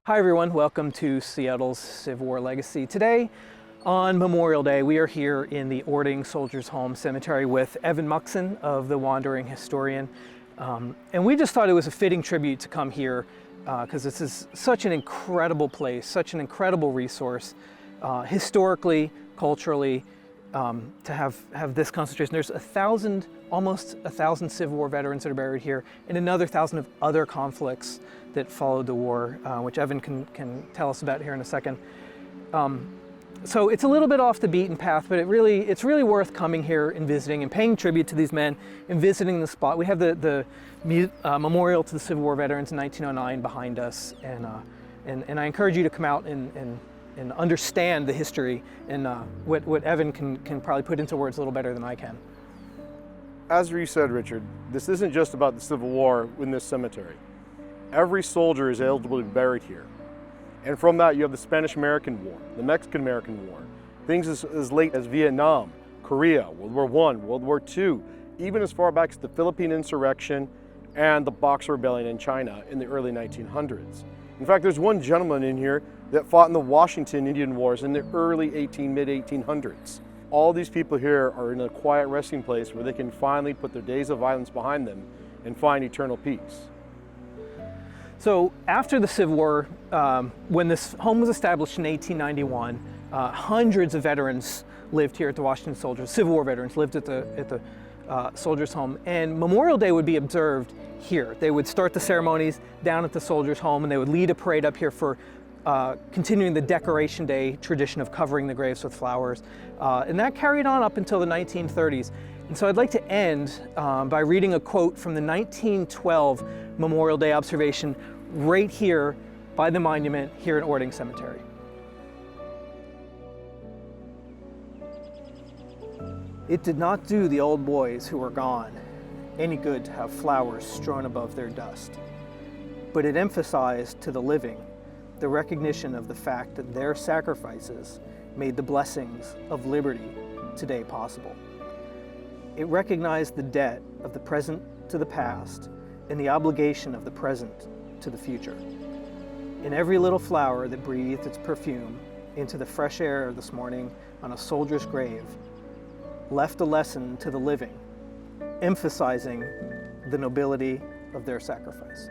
Hi everyone, welcome to Seattle's Civil War Legacy. Today, on Memorial Day, we are here in the Orting Soldiers Home cemetery with Evan Muxon of The Wandering Historian. And we just thought it was a fitting tribute to come here because this is such an incredible place, such an incredible resource, historically, culturally, to have this concentration. There's almost 1,000 Civil War veterans that are buried here, and another 1,000 of other conflicts that followed the war, which Evan can tell us about here in a second. So it's a little bit off the beaten path, but it's really worth coming here and visiting and paying tribute to these men and visiting the spot. We have the memorial to the Civil War veterans in 1909 behind us, and I encourage you to come out and understand the history and what Evan can probably put into words a little better than I can. As you said, Richard, this isn't just about the Civil War in this cemetery. Every soldier is eligible to be buried here. And from that, you have the Spanish-American War, the Mexican-American War, things as late as Vietnam, Korea, World War I, World War II, even as far back as the Philippine insurrection and the Boxer Rebellion in China in the early 1900s. In fact, there's one gentleman in here that fought in the Washington Indian Wars in the early mid-1800s. All these people here are in a quiet resting place where they can finally put their days of violence behind them and find eternal peace. So after the Civil War, when this home was established in 1891, hundreds of veterans lived here at the Washington Soldiers. Civil War veterans lived at the Soldiers Home, and Memorial Day would be observed here. They would start the ceremonies down at the Soldiers Home, and they would lead a parade up here for continuing the Decoration Day tradition of covering the graves with flowers. And that carried on up until the 1930s. And so I'd like to end by reading a quote from the 1912 Memorial Day observation right here by the monument here in Orting Cemetery. It did not do the old boys who were gone any good to have flowers strewn above their dust, but it emphasized to the living the recognition of the fact that their sacrifices made the blessings of liberty today possible. It recognized the debt of the present to the past and the obligation of the present to the future. In every little flower that breathed its perfume into the fresh air this morning on a soldier's grave, left a lesson to the living, emphasizing the nobility of their sacrifice.